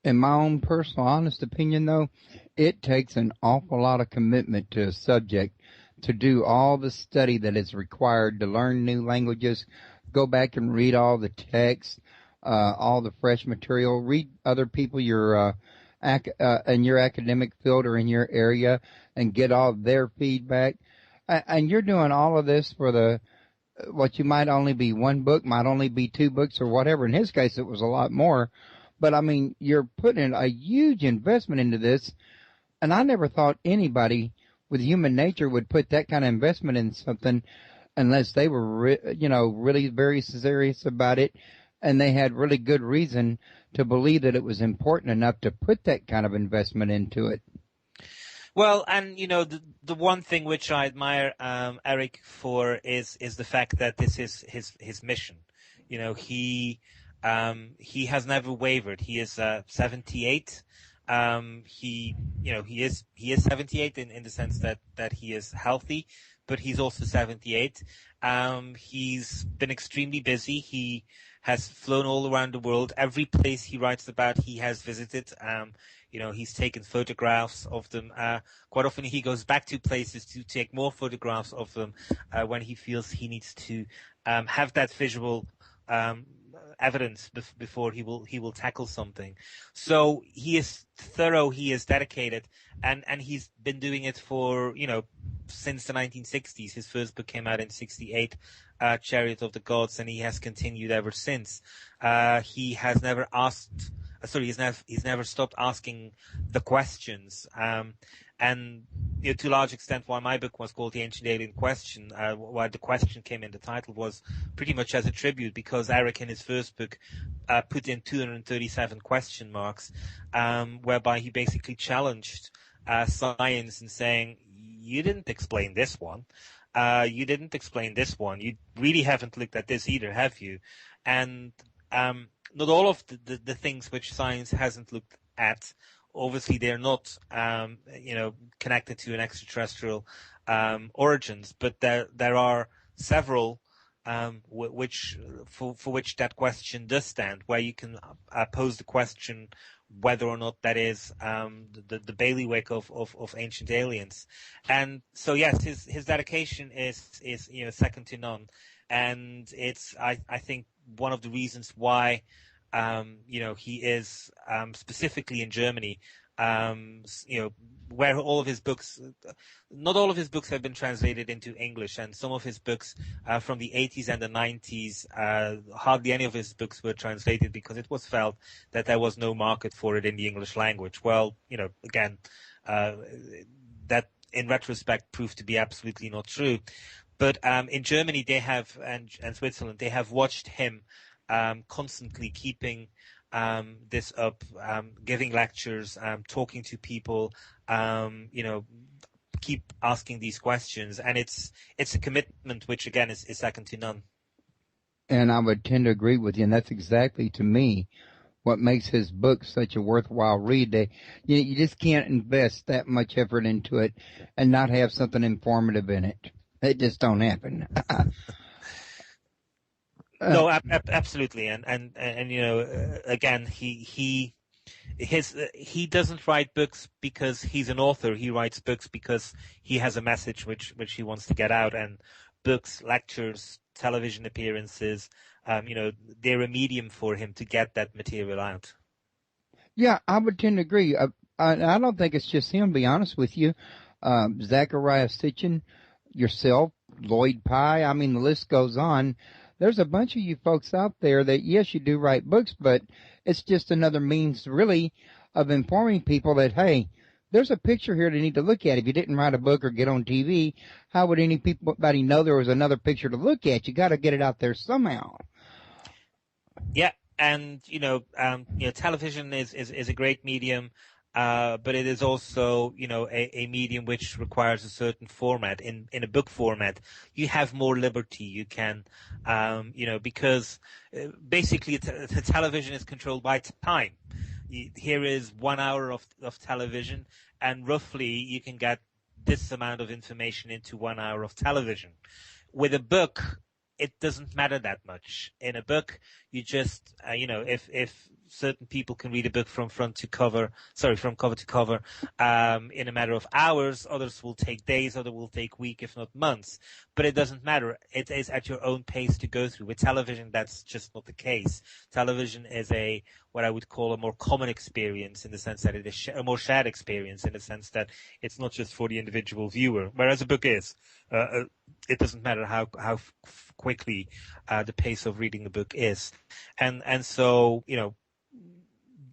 in my own personal, honest opinion, though, it takes an awful lot of commitment to a subject to do all the study that is required to learn new languages, go back and read all the text, all the fresh material, read other people in your academic field or in your area and get all their feedback. And you're doing all of this for what you might only be one book, might only be two books or whatever. In his case, it was a lot more. But, I mean, you're putting a huge investment into this, and I never thought anybody with human nature would put that kind of investment in something unless they were, really very serious about it, and they had really good reason to believe that it was important enough to put that kind of investment into it. Well, and the one thing which I admire Erich for is the fact that this is his mission. He has never wavered. He is 78. He is 78 in the sense that he is healthy, but he's also 78. He's been extremely busy. He has flown all around the world. Every place he writes about, he has visited. He's taken photographs of them. Quite often he goes back to places to take more photographs of them when he feels he needs to have that visual evidence before he will tackle something. So he is thorough, he is dedicated, and he's been doing it for since the 1960s. His first book came out in 1968, Chariot of the Gods, and he has continued ever since. He has never he's never stopped asking the questions. And to a large extent, why my book was called The Ancient Alien Question, why the question came in the title, was pretty much as a tribute, because Erich in his first book put in 237 question marks, whereby he basically challenged science and saying, you didn't explain this one. You didn't explain this one. You really haven't looked at this either, have you? And not all of the things which science hasn't looked at, obviously they're not, connected to an extraterrestrial origins, but there are several for which that question does stand, where you can pose the question whether or not that is the bailiwick of ancient aliens. And so yes, his dedication is second to none, and it's I think one of the reasons why he is specifically in Germany, where all of his books, not all of his books have been translated into English, and some of his books from the 80s and the 90s, hardly any of his books were translated because it was felt that there was no market for it in the English language. Well, again, that in retrospect proved to be absolutely not true. But in Germany, they have, and Switzerland, they have watched him constantly keeping this up, giving lectures, talking to people, keep asking these questions, and it's a commitment which again is second to none. And I would tend to agree with you, and that's exactly, to me, what makes his book such a worthwhile read. You just can't invest that much effort into it and not have something informative in it. It just don't happen. No, absolutely, and again, he doesn't write books because he's an author. He writes books because he has a message which he wants to get out. And books, lectures, television appearances, they're a medium for him to get that material out. Yeah, I would tend to agree. I don't think it's just him. To be honest with you, Zachariah Sitchin, yourself, Lloyd Pye. I mean, the list goes on. There's a bunch of you folks out there that, yes, you do write books, but it's just another means, really, of informing people that, hey, there's a picture here they need to look at. If you didn't write a book or get on TV, how would anybody know there was another picture to look at? You got to get it out there somehow. Yeah, and television is a great medium, but it is also a medium which requires a certain format. In a book format, you have more liberty. You can, because basically the television is controlled by time. Here is 1 hour of television, and roughly you can get this amount of information into 1 hour of television. With a book, it doesn't matter that much. In a book, you just, if certain people can read a book from cover to cover, in a matter of hours, others will take days, others will take weeks, if not months. But it doesn't matter. It is at your own pace to go through. With television, that's just not the case. Television is what I would call a more common experience, in the sense that it is a more shared experience, in the sense that it's not just for the individual viewer, whereas a book is. It doesn't matter how quickly the pace of reading the book is, and so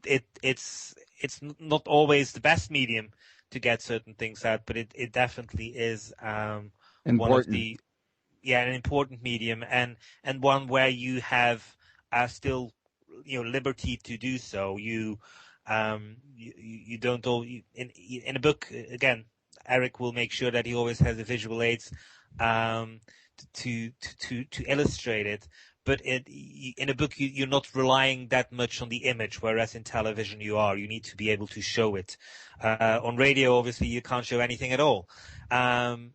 it's not always the best medium to get certain things out, but it definitely is one of the an important medium, and one where you have still liberty to do so. You don't all in a book again. Erich will make sure that he always has the visual aids to illustrate it. But in a book, you're not relying that much on the image, whereas in television you are. You need to be able to show it. On radio, obviously, you can't show anything at all.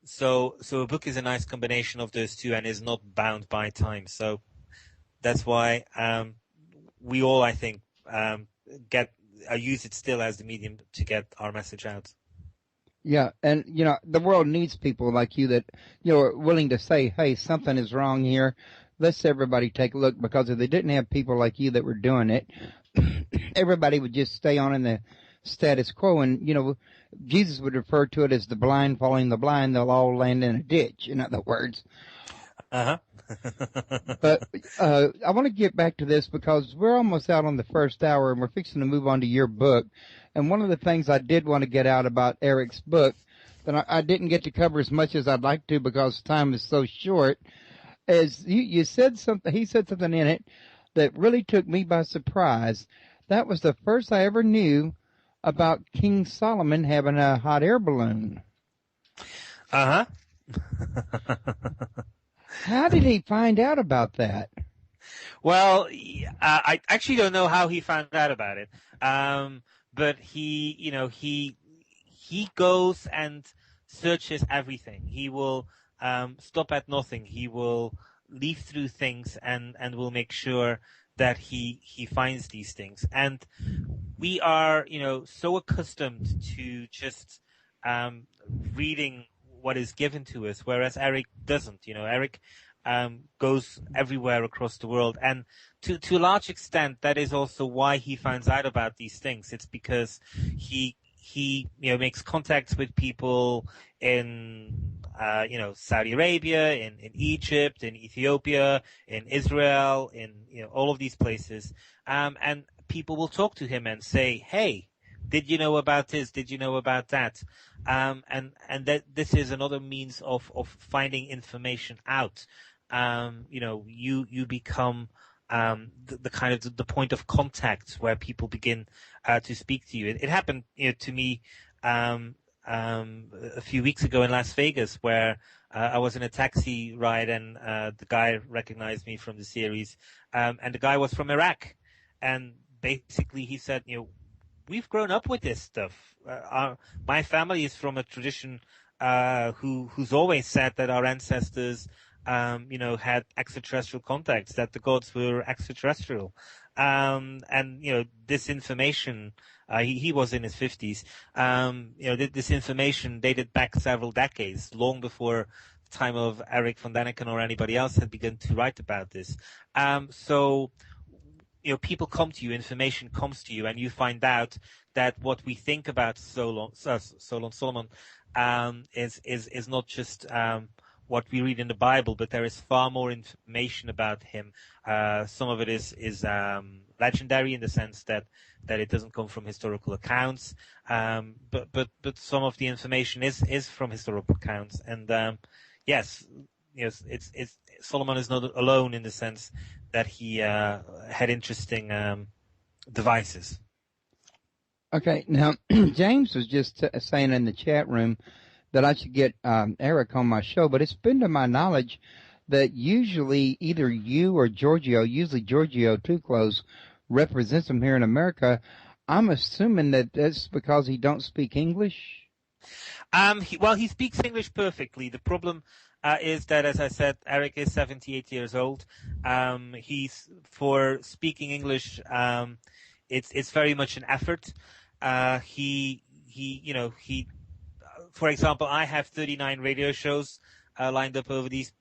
So a book is a nice combination of those two and is not bound by time. So that's why we all, I think, use it still as the medium to get our message out. Yeah, and the world needs people like you that are willing to say, "Hey, something is wrong here. Let's everybody take a look." Because if they didn't have people like you that were doing it, everybody would just stay on in the status quo. And Jesus would refer to it as the blind following the blind. They'll all land in a ditch. In other words. But I want to get back to this because we're almost out on the first hour, and we're fixing to move on to your book. And one of the things I did want to get out about Erich's book that I didn't get to cover as much as I'd like to because time is so short, is you said something. He said something in it that really took me by surprise. That was the first I ever knew about King Solomon having a hot air balloon. How did he find out about that? Well, I actually don't know how he found out about it. But he goes and searches everything. He will stop at nothing. He will leaf through things and will make sure that he finds these things. And we are, so accustomed to just reading what is given to us, whereas Erich doesn't. Erich goes everywhere across the world, and to a large extent, that is also why he finds out about these things. It's because he makes contacts with people in Saudi Arabia, in Egypt, in Ethiopia, in Israel, in all of these places, and people will talk to him and say, "Hey, did you know about this? Did you know about that?" And that this is another means of finding information out. You become the kind of the point of contact where people begin to speak to you. It happened to me a few weeks ago in Las Vegas, where I was in a taxi ride, and the guy recognized me from the series, and the guy was from Iraq, and basically he said, we've grown up with this stuff. My family is from a tradition who's always said that our ancestors had extraterrestrial contacts, that the gods were extraterrestrial. And this information, he was in his 50s, this information dated back several decades, long before the time of Erich Von Daniken or anybody else had begun to write about this. So people come to you, information comes to you, and you find out that what we think about Solomon is not just what we read in the Bible, but there is far more information about him. Some of it is legendary in the sense that it doesn't come from historical accounts, but some of the information is from historical accounts, and yes, it's Solomon is not alone in the sense that he had interesting devices. Okay, now James was just saying in the chat room that I should get Erich on my show, but it's been to my knowledge that usually either you or Giorgio, usually Giorgio Too Close, represents him here in America. I'm assuming that that's because he don't speak English. He speaks English perfectly. The problem is that, as I said, Erich is 78 years old. He's for speaking English. It's very much an effort. For example, I have 39 radio shows lined up over these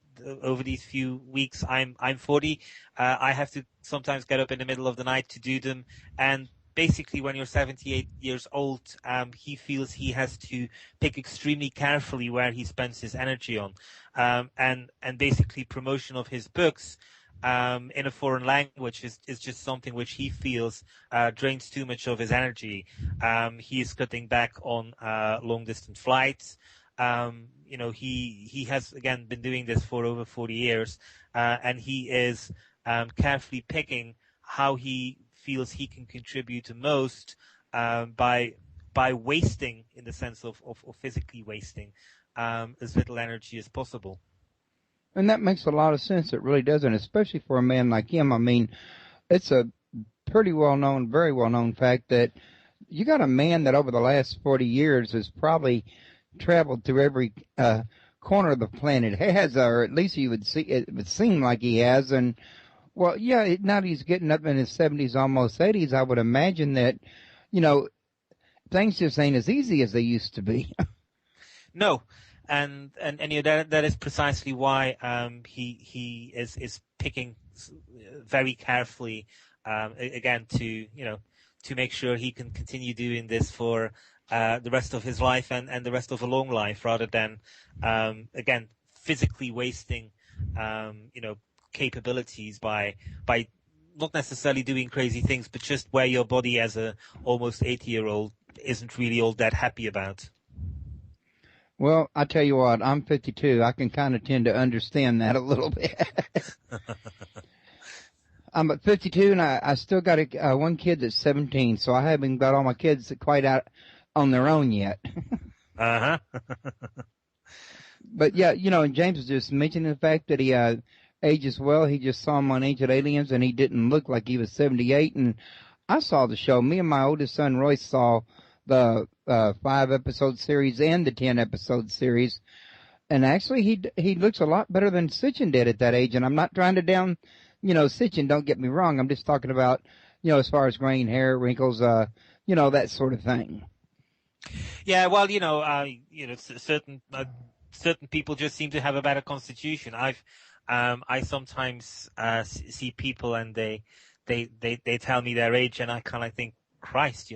few weeks. I'm 40. I have to sometimes get up in the middle of the night to do them. And basically, when you're 78 years old, he feels he has to pick extremely carefully where he spends his energy on. And basically, promotion of his books in a foreign language is just something which he feels drains too much of his energy. He is cutting back on long distance flights. He has again been doing this for over 40 years, and he is carefully picking how he feels he can contribute the most by wasting, in the sense of physically wasting as little energy as possible. And that makes a lot of sense. It really does, and especially for a man like him. I mean, it's a pretty well-known, very well-known fact that you got a man that over the last 40 years has probably traveled through every corner of the planet, has, or at least it would seem like he has. And, well, yeah, now that he's getting up in his 70s, almost 80s, I would imagine that, things just ain't as easy as they used to be. No. And that is precisely why he is picking very carefully again to make sure he can continue doing this for the rest of his life and the rest of a long life, rather than again physically wasting capabilities by not necessarily doing crazy things, but just where your body as a almost 80-year-old isn't really all that happy about. Well, I tell you what, I'm 52. I can kind of tend to understand that a little bit. I'm at 52, and I still got one kid that's 17, so I haven't got all my kids quite out on their own yet. Uh-huh. But, yeah, and James was just mentioning the fact that he ages well. He just saw him on Ancient Aliens, and he didn't look like he was 78. And I saw the show. Me and my oldest son, Royce, saw the 5-episode series and the 10-episode series. And actually, he looks a lot better than Sitchin did at that age. And I'm not trying to down, Sitchin, don't get me wrong. I'm just talking about, as far as graying hair, wrinkles, that sort of thing. Yeah, well, certain people just seem to have a better constitution. I sometimes see people and they tell me their age, and I kind of think, Christ,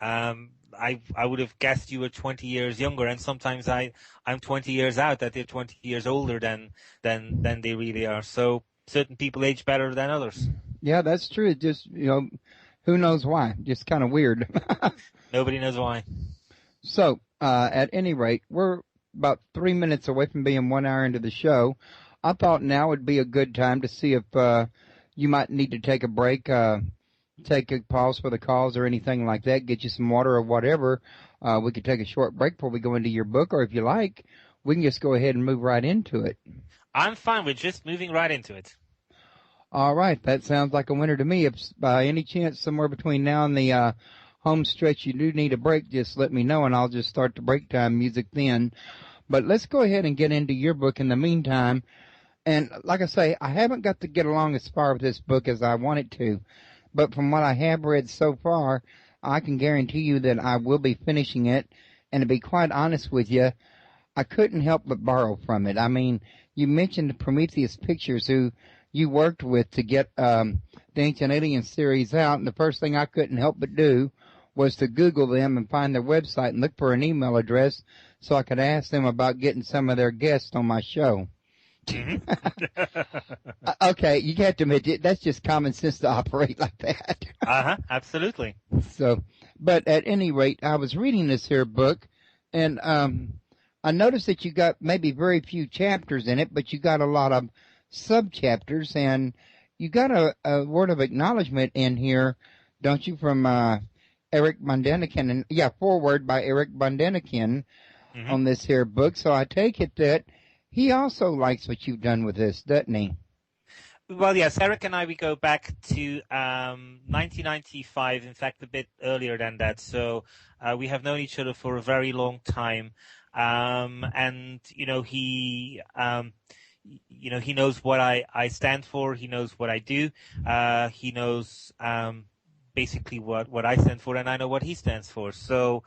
I would have guessed you were 20 years younger, and sometimes I'm 20 years out that they're 20 years older than they really are. So certain people age better than others. Yeah, that's true. It just, who knows why? Just kind of weird. Nobody knows why. So, at any rate, we're about 3 minutes away from being 1 hour into the show. I thought now would be a good time to see if you might need to take a break, take a pause for the calls or anything like that, get you some water or whatever. We could take a short break before we go into your book, or if you like, we can just go ahead and move right into it. I'm fine with just moving right into it. All right, that sounds like a winner to me. If by any chance somewhere between now and the home stretch you do need a break, just let me know, and I'll just start the break time music then. But let's go ahead and get into your book in the meantime. And like I say, I haven't got to get along as far with this book as I wanted to. But from what I have read so far, I can guarantee you that I will be finishing it. And to be quite honest with you, I couldn't help but borrow from it. I mean, you mentioned the Prometheus Pictures, who you worked with to get the Ancient Alien series out. And the first thing I couldn't help but do was to Google them and find their website and look for an email address so I could ask them about getting some of their guests on my show. Okay, you have to admit that's just common sense to operate like that. Absolutely. So, but at any rate, I was reading this here book, and I noticed that you got maybe very few chapters in it, but you got a lot of sub-chapters, and you got a word of acknowledgement in here, don't you, from Erich Von Daniken, and foreword by Erich Von Daniken on this here book. So I take it that he also likes what you've done with this, doesn't he? Well, yes, Eric and I, we go back to 1995, in fact, a bit earlier than that. So we have known each other for a very long time. And, he knows what I stand for. He knows what I do. He knows basically what I stand for, and I know what he stands for. So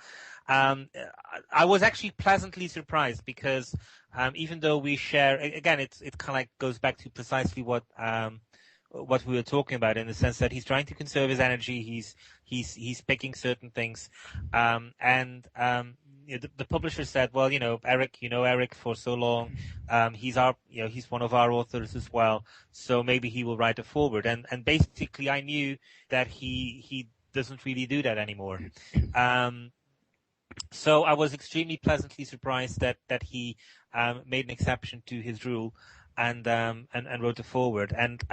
I was actually pleasantly surprised because even though we share, again, it kind of like goes back to precisely what we were talking about, in the sense that he's trying to conserve his energy. He's picking certain things, and the publisher said, well, Eric, Eric for so long, he's one of our authors as well, so maybe he will write a foreword. And basically I knew that he doesn't really do that anymore. So I was extremely pleasantly surprised that he made an exception to his rule and wrote a foreword. And